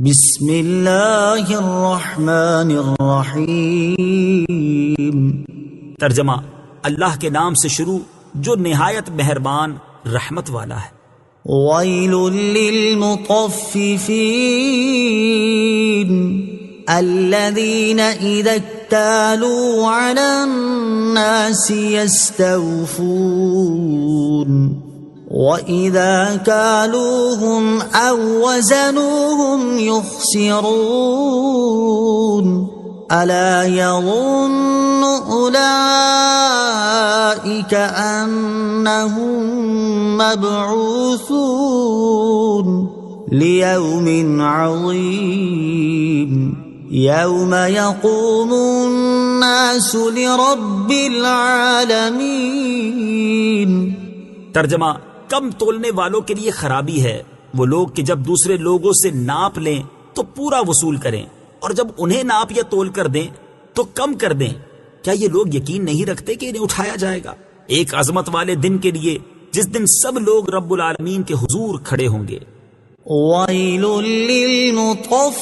بسم اللہ الرحمن الرحیم۔ ترجمہ: اللہ کے نام سے شروع جو نہایت مہربان رحمت والا ہے۔ ویل للمطففین الذین اذا اکتالوا علی الناس یستوفون وَإِذَا كَالُوهُمْ أَوْ وَزَنُوهُمْ يُخْسِرُونَ أَلَا يَظُنُّ أُولَئِكَ أَنَّهُمْ مَبْعُوثُونَ لِيَوْمٍ عَظِيمٍ يَوْمَ يَقُومُ النَّاسُ لِرَبِّ الْعَالَمِينَ۔ ترجمہ: کم تولنے والوں کے لیے خرابی ہے وہ لوگ کہ جب دوسرے لوگوں سے ناپ لیں تو پورا وصول کریں، اور جب انہیں ناپ یا تول کر دیں تو کم کر دیں۔ کیا یہ لوگ یقین نہیں رکھتے کہ انہیں اٹھایا جائے گا ایک عظمت والے دن کے لیے جس دن سب لوگ رب العالمین کے حضور کھڑے ہوں گے؟ وَيْلٌ لِّلْمُطَفِّفِينَ،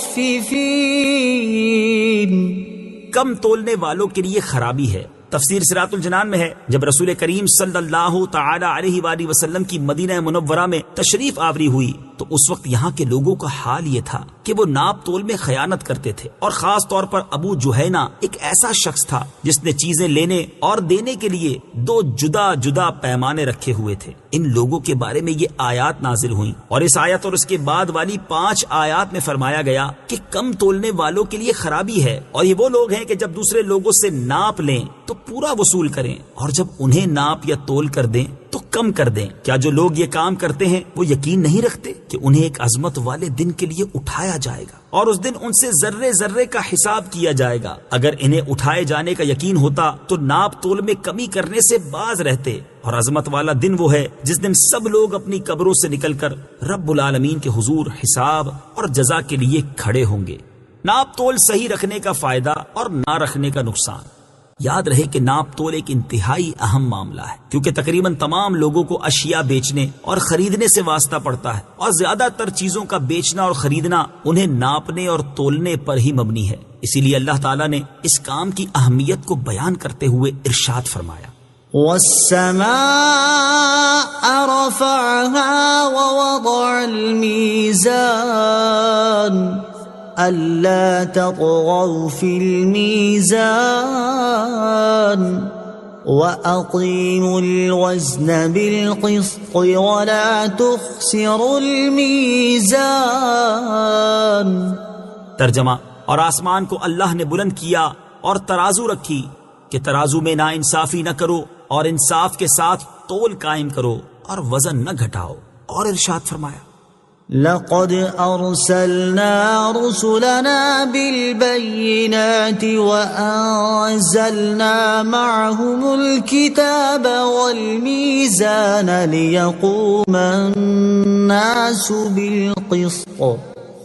کم تولنے والوں کے لیے خرابی ہے۔ تفسیر صراط الجنان میں ہے، جب رسول کریم صلی اللہ تعالی علیہ وآلہ وسلم کی مدینہ منورہ میں تشریف آوری ہوئی تو اس وقت یہاں کے لوگوں کا حال یہ تھا کہ وہ ناپ تول میں خیانت کرتے تھے، اور خاص طور پر ابو جہینہ ایک ایسا شخص تھا جس نے چیزیں لینے اور دینے کے لیے دو جدا جدا پیمانے رکھے ہوئے تھے۔ ان لوگوں کے بارے میں یہ آیات نازل ہوئیں، اور اس آیت اور اس کے بعد والی 5 آیات میں فرمایا گیا کہ کم تولنے والوں کے لیے خرابی ہے، اور یہ وہ لوگ ہیں کہ جب دوسرے لوگوں سے ناپ لیں تو پورا وصول کریں، اور جب انہیں ناپ یا تول کر دیں تو کم کر دیں۔ کیا جو لوگ یہ کام کرتے ہیں وہ یقین نہیں رکھتے کہ انہیں ایک عظمت والے دن کے لیے اٹھایا جائے گا، اور اس دن ان سے ذرے ذرے کا حساب کیا جائے گا؟ اگر انہیں اٹھائے جانے کا یقین ہوتا تو ناپ تول میں کمی کرنے سے باز رہتے۔ اور عظمت والا دن وہ ہے جس دن سب لوگ اپنی قبروں سے نکل کر رب العالمین کے حضور حساب اور جزا کے لیے کھڑے ہوں گے۔ ناپ تول صحیح رکھنے کا فائدہ اور نہ رکھنے کا نقصان۔ یاد رہے کہ ناپ تول ایک انتہائی اہم معاملہ ہے، کیونکہ تقریباً تمام لوگوں کو اشیاء بیچنے اور خریدنے سے واسطہ پڑتا ہے، اور زیادہ تر چیزوں کا بیچنا اور خریدنا انہیں ناپنے اور تولنے پر ہی مبنی ہے۔ اسی لیے اللہ تعالیٰ نے اس کام کی اہمیت کو بیان کرتے ہوئے ارشاد فرمایا: وَالسَّمَاءَ رَفَعَهَا وَوَضَعَ الْمِيزَانَ أَلَّا تَطْغَوْا فِي الْمِيزَانِ وَأَقِيمُوا الْوَزْنَ بِالْقِسْطِ وَلَا تُخْسِرُوا الْمِيزَانَ۔ ترجمہ: اور آسمان کو اللہ نے بلند کیا اور ترازو رکھی کہ ترازو میں نا انصافی نہ کرو، اور انصاف کے ساتھ تول قائم کرو اور وزن نہ گھٹاؤ۔ اور ارشاد فرمایا: لقد ارسلنا رسلنا بالبينات وانزلنا معهم الكتاب والميزان ليقوم الناس بالقسط۔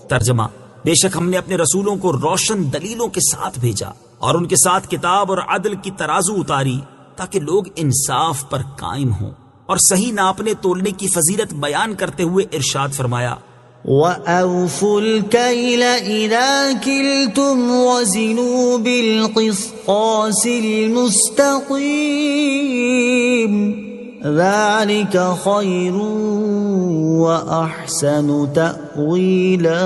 ترجمہ: بے شک ہم نے اپنے رسولوں کو روشن دلیلوں کے ساتھ بھیجا اور ان کے ساتھ کتاب اور عدل کی ترازو اتاری تاکہ لوگ انصاف پر قائم ہوں، اور صحیح ناپنے تولنے کی فضیلت بیان کرتے ہوئے ارشاد فرمایا: وَأَوْفُوا الْكَيْلَ إِذَا كِلْتُمْ وَزِنُوا بِالْقِسْطَاسِ الْمُسْتَقِيمِ ذَلِكَ خَيْرٌ وَأَحْسَنُ تَأْوِيلًا۔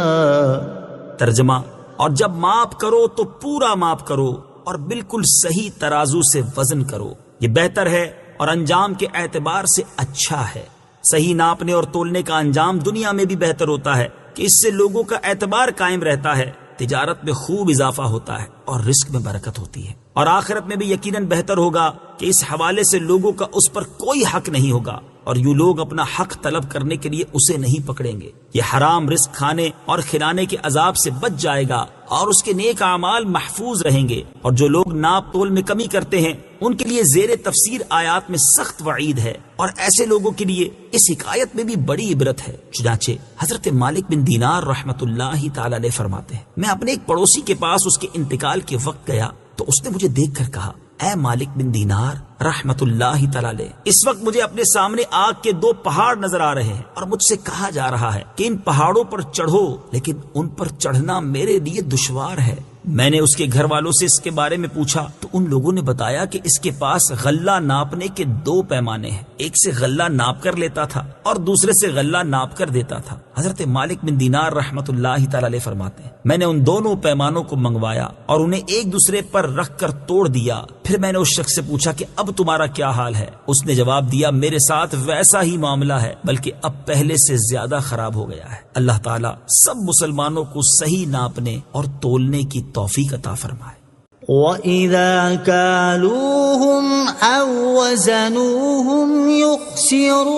ترجمہ: اور جب ماپ کرو تو پورا ماپ کرو اور بالکل صحیح ترازو سے وزن کرو، یہ بہتر ہے اور انجام کے اعتبار سے اچھا ہے۔ صحیح ناپنے اور تولنے کا انجام دنیا میں بھی بہتر ہوتا ہے کہ اس سے لوگوں کا اعتبار قائم رہتا ہے، تجارت میں خوب اضافہ ہوتا ہے اور رزق میں برکت ہوتی ہے، اور آخرت میں بھی یقیناً بہتر ہوگا کہ اس حوالے سے لوگوں کا اس پر کوئی حق نہیں ہوگا، اور یوں لوگ اپنا حق طلب کرنے کے لیے اسے نہیں پکڑیں گے۔ یہ حرام رزق کھانے اور کھلانے کے عذاب سے بچ جائے گا اور اس کے نیک اعمال محفوظ رہیں گے۔ اور جو لوگ ناپ تول میں کمی کرتے ہیں ان کے لیے زیر تفسیر آیات میں سخت وعید ہے، اور ایسے لوگوں کے لیے اس حکایت میں بھی بڑی عبرت ہے۔ چنانچہ حضرت مالک بن دینار رحمت اللہ تعالی علیہ فرماتے ہیں، میں اپنے ایک پڑوسی کے پاس اس کے انتقال کے وقت گیا تو اس نے مجھے دیکھ کر کہا، اے مالک بن دینار رحمت اللہ تعالی علیہ، اس وقت مجھے اپنے سامنے آگ کے 2 پہاڑ نظر آ رہے ہیں اور مجھ سے کہا جا رہا ہے کہ ان پہاڑوں پر چڑھو، لیکن ان پر چڑھنا میرے لیے دشوار ہے۔ میں نے اس کے گھر والوں سے اس کے بارے میں پوچھا تو ان لوگوں نے بتایا کہ اس کے پاس غلہ ناپنے کے 2 پیمانے ہیں، ایک سے غلہ ناپ کر لیتا تھا اور دوسرے سے غلہ ناپ کر دیتا تھا۔ حضرت مالک بن دینار رحمت اللہ تعالی علیہ فرماتے ہیں میں نے ان دونوں پیمانوں کو منگوایا اور انہیں ایک دوسرے پر رکھ کر توڑ دیا، پھر میں نے اس شخص سے پوچھا کہ اب تمہارا کیا حال ہے؟ اس نے جواب دیا میرے ساتھ ویسا ہی معاملہ ہے بلکہ اب پہلے سے زیادہ خراب ہو گیا ہے۔ اللہ تعالیٰ سب مسلمانوں کو صحیح ناپنے اور تولنے کی توفیق عطا فرمائے۔ وَإِذَا كَالُوهُمْ أَوْ وَزَنُوهُمْ يُخْسِرُونَ،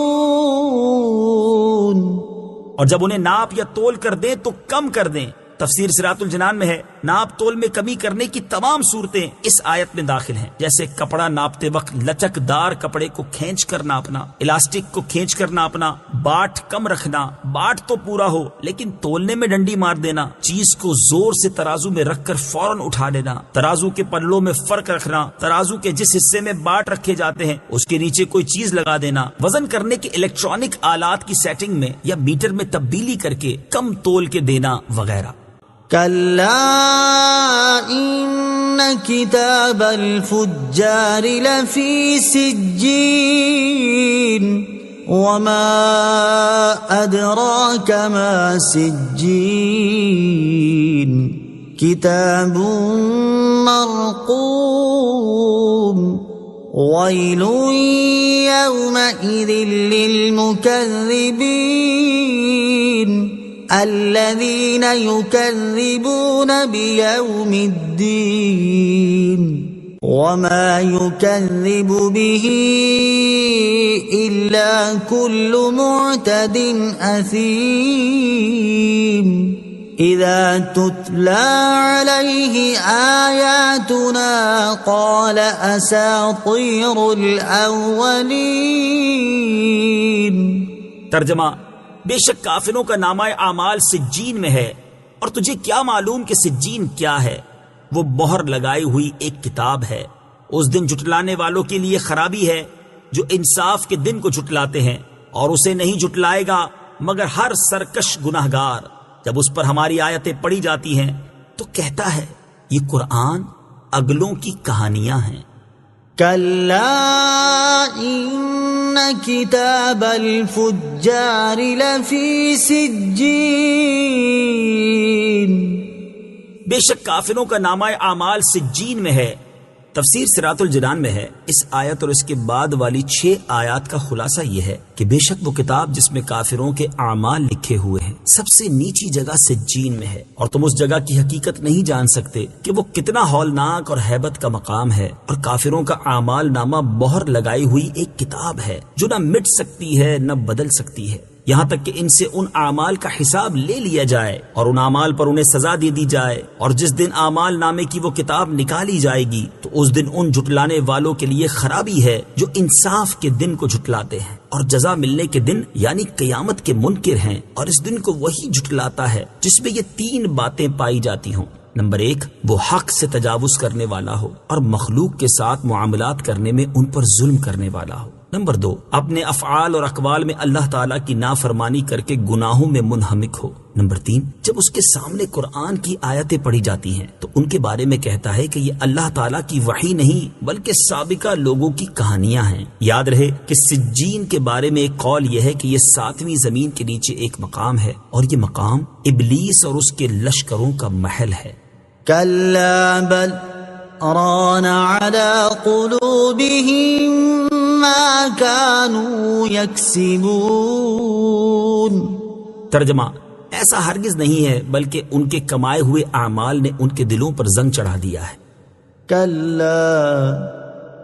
اور جب انہیں ناپ یا تول کر دیں تو کم کر دیں۔ تفسیر صراط الجنان میں ہے ناپ تول میں کمی کرنے کی تمام صورتیں اس آیت میں داخل ہیں، جیسے کپڑا ناپتے وقت لچک دار کپڑے کو کھینچ کر ناپنا، الاسٹک کو کھینچ کر ناپنا، باٹ کم رکھنا، باٹ تو پورا ہو لیکن تولنے میں ڈنڈی مار دینا، چیز کو زور سے ترازو میں رکھ کر فوراً اٹھا لینا، ترازو کے پلوں میں فرق رکھنا، ترازو کے جس حصے میں باٹ رکھے جاتے ہیں اس کے نیچے کوئی چیز لگا دینا، وزن کرنے کے الیکٹرانک آلات کی سیٹنگ میں یا میٹر میں تبدیلی کر کے کم تول کے دینا وغیرہ۔ كلا إن كتاب الفجار لفي سجين وما أدراك ما سجين كتاب مرقوم ويل يومئذ للمكذبين الذين يكذبون بيوم الدين وما يكذب به إلا كل معتد أثيم إذا تتلى عليه آياتنا قال أساطير الأولين۔ ترجمہ، بے شک کافروں کا نامہ اعمال سجین میں ہے، اور تجھے کیا معلوم کہ سجین کیا ہے؟ وہ مہر لگائی ہوئی ایک کتاب ہے۔ اس دن جھٹلانے والوں کے لیے خرابی ہے جو انصاف کے دن کو جھٹلاتے ہیں، اور اسے نہیں جھٹلائے گا مگر ہر سرکش گناہگار۔ جب اس پر ہماری آیتیں پڑھی جاتی ہیں تو کہتا ہے یہ قرآن اگلوں کی کہانیاں ہیں۔ كلا إن كتاب الفجار لفي سجين، بے شک کافروں کا نامہ اعمال سجین میں ہے۔ تفسیر صراط الجنان میں ہے اس آیت اور اس کے بعد والی 6 آیات کا خلاصہ یہ ہے کہ بے شک وہ کتاب جس میں کافروں کے اعمال لکھے ہوئے ہیں سب سے نیچی جگہ سجین میں ہے، اور تم اس جگہ کی حقیقت نہیں جان سکتے کہ وہ کتنا ہولناک اور ہیبت کا مقام ہے۔ اور کافروں کا اعمال نامہ مہر لگائی ہوئی ایک کتاب ہے جو نہ مٹ سکتی ہے نہ بدل سکتی ہے، یہاں تک کہ ان سے ان اعمال کا حساب لے لیا جائے اور ان اعمال پر انہیں سزا دے دی جائے۔ اور جس دن اعمال نامے کی وہ کتاب نکالی جائے گی تو اس دن ان جھٹلانے والوں کے لیے خرابی ہے جو انصاف کے دن کو جھٹلاتے ہیں اور جزا ملنے کے دن یعنی قیامت کے منکر ہیں، اور اس دن کو وہی جھٹلاتا ہے جس میں یہ 3 باتیں پائی جاتی ہوں۔ نمبر 1، وہ حق سے تجاوز کرنے والا ہو اور مخلوق کے ساتھ معاملات کرنے میں ان پر ظلم کرنے والا ہو۔ نمبر 2، اپنے افعال اور اقوال میں اللہ تعالیٰ کی نافرمانی کر کے گناہوں میں منہمک ہو۔ نمبر 3، جب اس کے سامنے قرآن کی آیتیں پڑھی جاتی ہیں تو ان کے بارے میں کہتا ہے کہ یہ اللہ تعالیٰ کی وحی نہیں بلکہ سابقہ لوگوں کی کہانیاں ہیں۔ یاد رہے کہ سجین کے بارے میں ایک قول یہ ہے کہ یہ 7ویں زمین کے نیچے ایک مقام ہے، اور یہ مقام ابلیس اور اس کے لشکروں کا محل ہے۔ كلا بل ران على قلوبهم ما كانوا يكسبون۔ ترجمہ، ایسا ہرگز نہیں ہے بلکہ ان کے کمائے ہوئے اعمال نے ان کے دلوں پر زنگ چڑھا دیا ہے۔ كلا،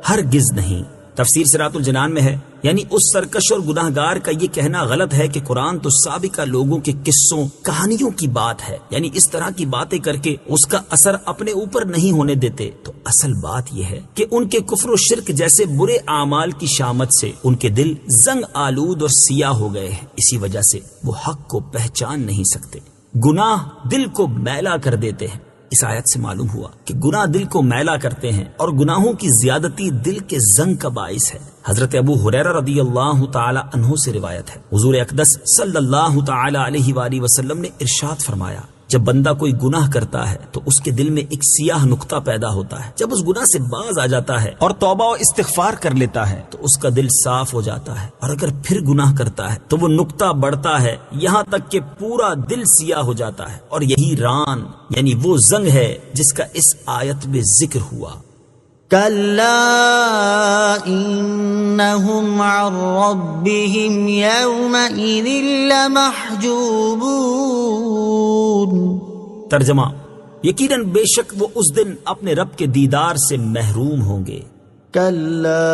ہرگز نہیں۔ تفسیر صراط الجنان میں ہے یعنی اس سرکش اور گناہگار کا یہ کہنا غلط ہے کہ قرآن تو سابقہ لوگوں کے قصوں کہانیوں کی بات ہے، یعنی اس طرح کی باتیں کر کے اس کا اثر اپنے اوپر نہیں ہونے دیتے۔ تو اصل بات یہ ہے کہ ان کے کفر و شرک جیسے برے اعمال کی شامت سے ان کے دل زنگ آلود اور سیاہ ہو گئے ہیں، اسی وجہ سے وہ حق کو پہچان نہیں سکتے۔ گناہ دل کو میلا کر دیتے ہیں، اس آیت سے معلوم ہوا کہ گناہ دل کو میلا کرتے ہیں اور گناہوں کی زیادتی دل کے زنگ کا باعث ہے۔ حضرت ابو ہریرہ رضی اللہ تعالی عنہ سے روایت ہے، حضور اقدس صلی اللہ تعالی علیہ وآلہ وسلم نے ارشاد فرمایا، جب بندہ کوئی گناہ کرتا ہے تو اس کے دل میں ایک سیاہ نقطہ پیدا ہوتا ہے، جب اس گناہ سے باز آ جاتا ہے اور توبہ و استغفار کر لیتا ہے تو اس کا دل صاف ہو جاتا ہے، اور اگر پھر گناہ کرتا ہے تو وہ نقطہ بڑھتا ہے یہاں تک کہ پورا دل سیاہ ہو جاتا ہے، اور یہی ران یعنی وہ زنگ ہے جس کا اس آیت میں ذکر ہوا۔ كلا إنهم عن ربهم يومئذ لمحجوبون۔ ترجمہ، یقیناً بے شک وہ اس دن اپنے رب کے دیدار سے محروم ہوں گے۔ كلا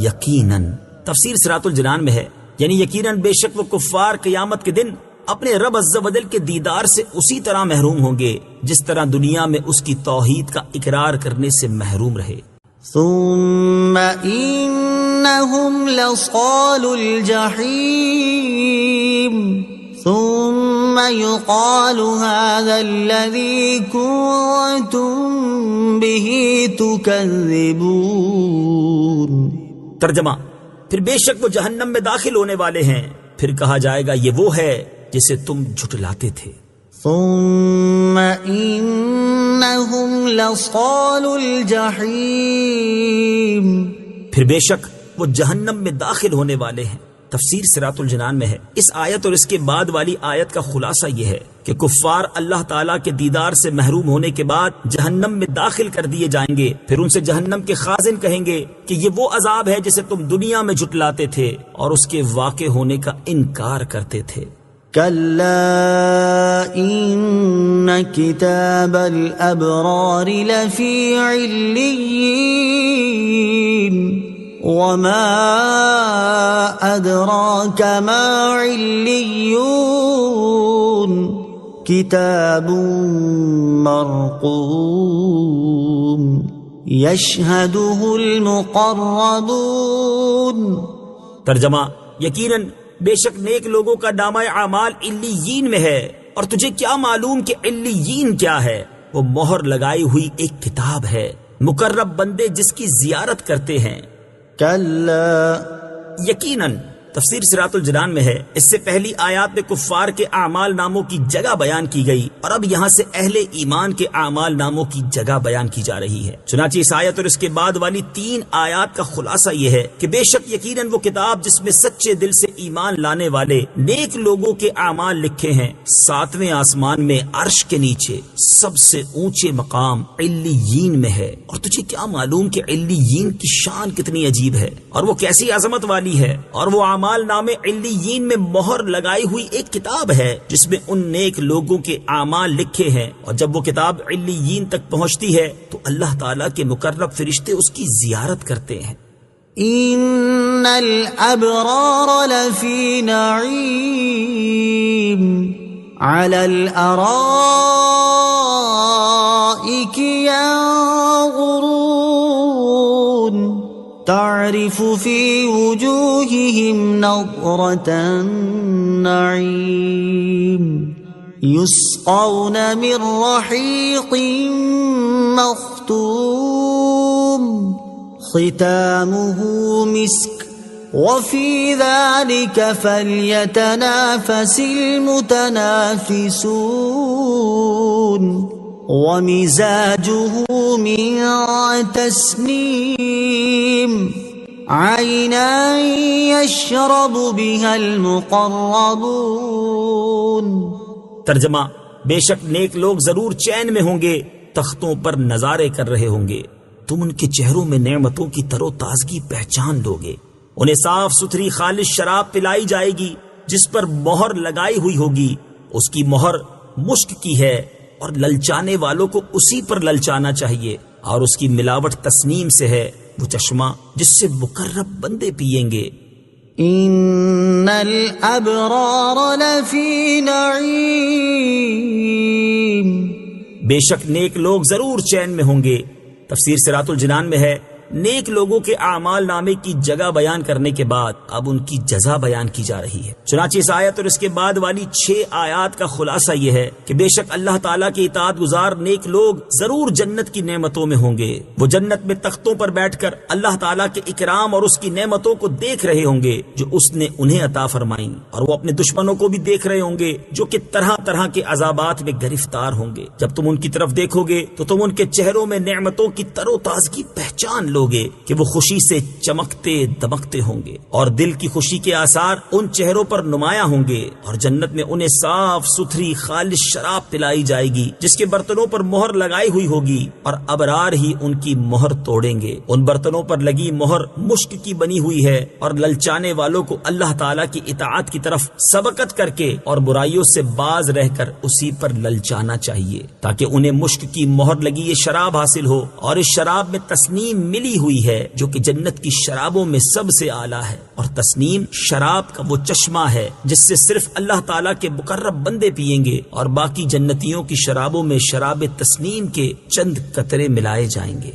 یقیناً تفسیر صراط الجنان میں ہے، یعنی یقیناً بے شک وہ کفار قیامت کے دن اپنے رب عز و جل کے دیدار سے اسی طرح محروم ہوں گے جس طرح دنیا میں اس کی توحید کا اقرار کرنے سے محروم رہے۔ ثم إنهم لصال الجحيم ثم يقال هذا الذي كنتم به تكذبون۔ ترجمہ، پھر بے شک وہ جہنم میں داخل ہونے والے ہیں، پھر کہا جائے گا یہ وہ ہے جسے تم جھٹلاتے تھے۔ ثم إنهم لصال الجحيم، پھر بے شک وہ جہنم میں داخل ہونے والے ہیں۔ تفسیر صراط الجنان میں ہے، اس آیت اور اس کے بعد والی آیت کا خلاصہ یہ ہے کہ کفار اللہ تعالیٰ کے دیدار سے محروم ہونے کے بعد جہنم میں داخل کر دیے جائیں گے، پھر ان سے جہنم کے خازن کہیں گے کہ یہ وہ عذاب ہے جسے تم دنیا میں جھٹلاتے تھے اور اس کے واقع ہونے کا انکار کرتے تھے۔ كلا إن كتاب الأبرار لفي عليين وما أدراك ما عليون كتاب مرقوم يشهده المقربون۔ ترجمہ، یقیناً بے شک نیک لوگوں کا نامہ اعمال علیین میں ہے، اور تجھے کیا معلوم کہ علیین کیا ہے؟ وہ مہر لگائی ہوئی ایک کتاب ہے، مقرب بندے جس کی زیارت کرتے ہیں۔ كلا یقیناً تفسیر صراط الجنان میں ہے، اس سے پہلی آیات میں کفار کے اعمال ناموں کی جگہ بیان کی گئی، اور اب یہاں سے اہل ایمان کے اعمال ناموں کی جگہ بیان کی جا رہی ہے۔ چنانچہ اس آیت اور اس کے بعد والی 3 آیات کا خلاصہ یہ ہے کہ بے شک یقیناً وہ کتاب جس میں سچے دل سے ایمان لانے والے نیک لوگوں کے اعمال لکھے ہیں، 7ویں آسمان میں عرش کے نیچے سب سے اونچے مقام علیین میں ہے۔ اور تجھے کیا معلوم کہ علیین کی شان کتنی عجیب ہے اور وہ کیسی عظمت والی ہے، اور وہ اعمال نامے علیین میں مہر لگائی ہوئی ایک کتاب ہے جس میں ان نیک لوگوں کے اعمال لکھے ہیں، اور جب وہ کتاب علیین تک پہنچتی ہے تو اللہ تعالیٰ کے مقرب فرشتے اس کی زیارت کرتے ہیں۔ إن الأبرار لفي نعيم على الأرائك ينظرون تعرف في وجوههم نظرة النعيم يسقون من رحيق مختوم ختامه مسك وفي ذلك فليتنافس المتنافسون ومزاجه من تسنيم عينا يشرب بها المقربون۔ ترجمہ، بے شک نیک لوگ ضرور چین میں ہوں گے، تختوں پر نظارے کر رہے ہوں گے، تم ان کے چہروں میں نعمتوں کی تر و تازگی پہچان لو گے، انہیں صاف ستھری خالص شراب پلائی جائے گی جس پر مہر لگائی ہوئی ہوگی، اس کی مہر مشک کی ہے اور للچانے والوں کو اسی پر للچانا چاہیے، اور اس کی ملاوٹ تسنیم سے ہے، وہ چشمہ جس سے مقرب بندے پیئیں گے۔ ان الابرار لفی نعیم، بے شک نیک لوگ ضرور چین میں ہوں گے۔ تفسیر صراط الجنان میں ہے، نیک لوگوں کے اعمال نامے کی جگہ بیان کرنے کے بعد اب ان کی جزا بیان کی جا رہی ہے۔ چنانچہ اس آیت اور اس کے بعد والی 6 آیات کا خلاصہ یہ ہے کہ بے شک اللہ تعالیٰ کے اطاعت گزار نیک لوگ ضرور جنت کی نعمتوں میں ہوں گے۔ وہ جنت میں تختوں پر بیٹھ کر اللہ تعالیٰ کے اکرام اور اس کی نعمتوں کو دیکھ رہے ہوں گے جو اس نے انہیں عطا فرمائیں، اور وہ اپنے دشمنوں کو بھی دیکھ رہے ہوں گے جو کہ طرح طرح کے عذابات میں گرفتار ہوں گے۔ جب تم ان کی طرف دیکھو گے تو تم ان کے چہروں میں نعمتوں کی تر و تازگی پہچان لوگے کہ وہ خوشی سے چمکتے دمکتے ہوں گے، اور دل کی خوشی کے آثار ان چہروں پر نمایاں ہوں گے، اور جنت میں انہیں صاف ستھری خالص شراب پلائی جائے گی جس کے برتنوں پر مہر لگائی ہوئی ہوگی، اور ابرار ہی ان کی مہر توڑیں گے۔ ان برتنوں پر لگی مہر مشک کی بنی ہوئی ہے، اور للچانے والوں کو اللہ تعالیٰ کی اطاعت کی طرف سبقت کر کے اور برائیوں سے باز رہ کر اسی پر للچانا چاہیے تاکہ انہیں مشک کی مہر لگی یہ شراب حاصل ہو، اور اس شراب میں تسنیم ملی ہوئی ہے جو کہ جنت کی شرابوں میں سب سے اعلیٰ ہے، اور تسنیم شراب کا وہ چشمہ ہے جس سے صرف اللہ تعالیٰ کے مقرب بندے پیئیں گے، اور باقی جنتیوں کی شرابوں میں شراب تسنیم کے چند قطرے ملائے جائیں گے۔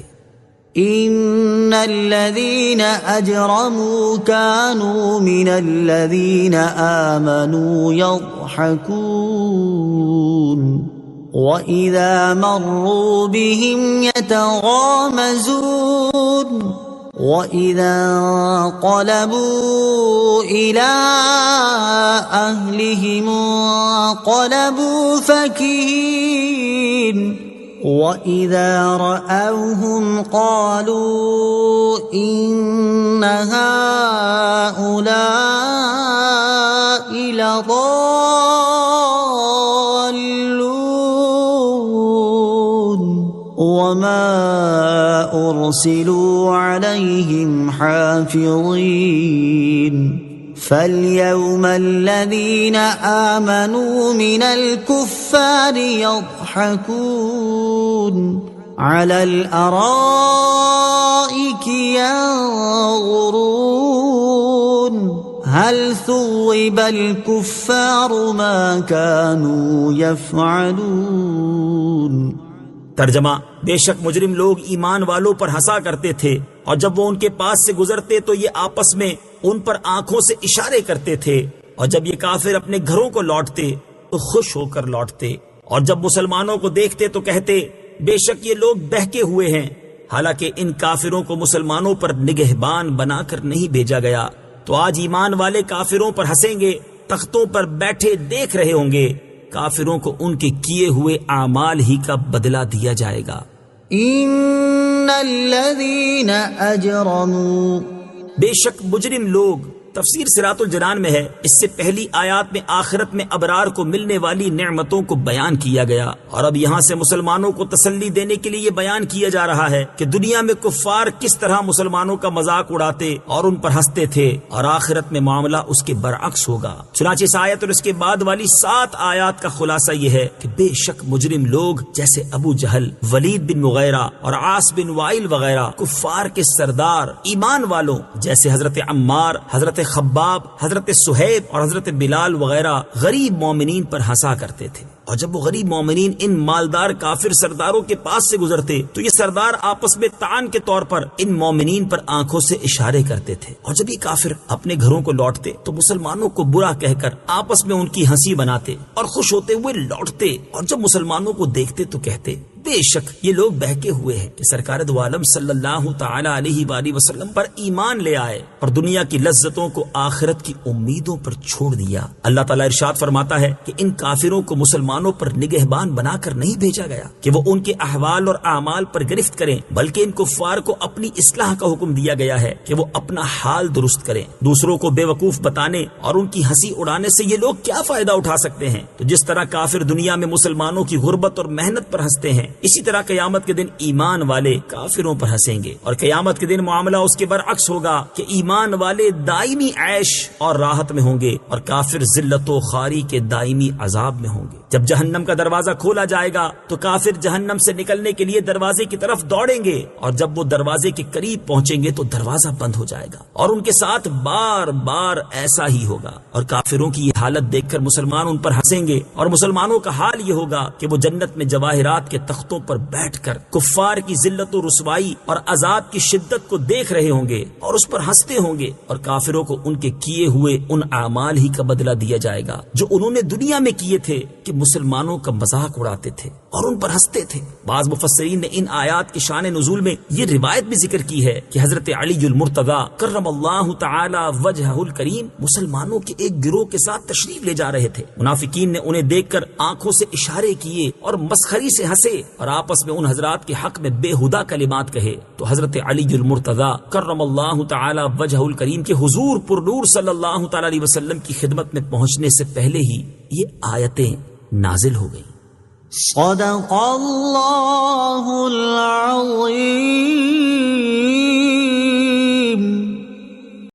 ان الذين اجرموا كانوا من الذين آمنوا يضحكون واذا مروا بهم يتغامزون واذا انقلبوا الى اهلهم انقلبوا فكهين وَإِذَا رَأَوْهُمْ قَالُوا إِنَّ هَؤُلَاءِ لَضَالُّونَ وَمَا أُرْسِلُوا عَلَيْهِمْ حَافِظِينَ فَالْيَوْمَ الَّذِينَ آمَنُوا مِنَ الْكُفَّارِ يَضْحَكُونَ عَلَى الْأَرَائِكِ يَنظُرُونَ هَلْ ثُوِّبَ الْكُفَّارُ مَا كَانُوا يَفْعَلُونَ۔ ترجمہ: بے شک مجرم لوگ ایمان والوں پر ہنسا کرتے تھے، اور جب وہ ان کے پاس سے گزرتے تو یہ آپس میں ان پر آنکھوں سے اشارے کرتے تھے، اور جب یہ کافر اپنے گھروں کو لوٹتے تو خوش ہو کر لوٹتے، اور جب مسلمانوں کو دیکھتے تو کہتے بے شک یہ لوگ بہکے ہوئے ہیں، حالانکہ ان کافروں کو مسلمانوں پر نگہبان بنا کر نہیں بھیجا گیا۔ تو آج ایمان والے کافروں پر ہنسیں گے، تختوں پر بیٹھے دیکھ رہے ہوں گے، کافروں کو ان کے کیے ہوئے اعمال ہی کا بدلہ دیا جائے گا۔ ان الذین اجرموا، بے شک مجرم لوگ، تفسیر صراط الجنان میں ہے، اس سے پہلی آیات میں آخرت میں ابرار کو ملنے والی نعمتوں کو بیان کیا گیا، اور اب یہاں سے مسلمانوں کو تسلی دینے کے لیے یہ بیان کیا جا رہا ہے کہ دنیا میں کفار کس طرح مسلمانوں کا مذاق اڑاتے اور ان پر ہنستے تھے، اور آخرت میں معاملہ اس کے برعکس ہوگا۔ چنانچہ اس آیت اور اس کے بعد والی 7 آیات کا خلاصہ یہ ہے کہ بے شک مجرم لوگ جیسے ابو جہل، ولید بن مغیرہ اور عاص بن وائل وغیرہ کفار کے سردار، ایمان والوں جیسے حضرت عمار، حضرت خباب، حضرت سہیب اور حضرت بلال وغیرہ غریب مومنین پر ہنسا کرتے تھے، اور جب وہ غریب مومنین ان مالدار کافر سرداروں کے پاس سے گزرتے تو یہ سردار آپس میں طعن کے طور پر ان مومنین پر آنکھوں سے اشارے کرتے تھے، اور جب یہ کافر اپنے گھروں کو لوٹتے تو مسلمانوں کو برا کہہ کر آپس میں ان کی ہنسی بناتے اور خوش ہوتے ہوئے لوٹتے، اور جب مسلمانوں کو دیکھتے تو کہتے بے شک یہ لوگ بہکے ہوئے ہیں کہ سرکار دو عالم صلی اللہ تعالی علیہ وآلہ وسلم پر ایمان لے آئے اور دنیا کی لذتوں کو آخرت کی امیدوں پر چھوڑ دیا۔ اللہ تعالیٰ ارشاد فرماتا ہے کہ ان کافروں کو مسلمانوں پر نگہبان بنا کر نہیں بھیجا گیا کہ وہ ان کے احوال اور اعمال پر گرفت کریں، بلکہ ان کفار کو اپنی اصلاح کا حکم دیا گیا ہے کہ وہ اپنا حال درست کریں۔ دوسروں کو بے وقوف بتانے اور ان کی ہنسی اڑانے سے یہ لوگ کیا فائدہ اٹھا سکتے ہیں؟ تو جس طرح کافر دنیا میں مسلمانوں کی غربت اور محنت پر ہنستے ہیں، اسی طرح قیامت کے دن ایمان والے کافروں پر ہنسیں گے، اور قیامت کے دن معاملہ اس کے برعکس ہوگا کہ ایمان والے دائمی عیش اور راحت میں ہوں گے، اور کافر ذلت و خواری کے دائمی عذاب میں ہوں گے۔ جب جہنم کا دروازہ کھولا جائے گا تو کافر جہنم سے نکلنے کے لیے دروازے کی طرف دوڑیں گے، اور جب وہ دروازے کے قریب پہنچیں گے تو دروازہ بند ہو جائے گا، اور ان کے ساتھ بار بار ایسا ہی ہوگا، اور کافروں کی یہ حالت دیکھ کر مسلمان ان پر ہنسیں گے، اور مسلمانوں کا حال یہ ہوگا کہ وہ جنت میں جواہرات کے تخت تختوں پر بیٹھ کر کفار کی ذلت و رسوائی اور عذاب کی شدت کو دیکھ رہے ہوں گے اور اس پر ہنستے ہوں گے، اور کافروں کو ان کے کیے ہوئے ان اعمال ہی کا بدلہ دیا جائے گا جو انہوں نے دنیا میں کیے تھے، کہ مسلمانوں کا مذاق اڑاتے تھے اور ان پر ہنستے تھے۔ بعض مفسرین نے ان آیات کی شان نزول میں یہ روایت بھی ذکر کی ہے کہ حضرت علی المرتضی کرم اللہ تعالی وجہہ الکریم مسلمانوں کے ایک گروہ کے ساتھ تشریف لے جا رہے تھے۔ منافقین نے انہیں دیکھ کر آنکھوں سے اشارے کیے اور مسخری سے ہنسے اور آپس میں ان حضرات کے حق میں بے ہدا کلمات کہے، تو حضرت علی المرتضی کرم اللہ تعالی وجہہ الکریم کے حضور پر نور صلی اللہ تعالی علیہ وسلم کی خدمت میں پہنچنے سے پہلے ہی یہ آیتیں نازل ہو گئیں۔ صدق اللہ العظیم۔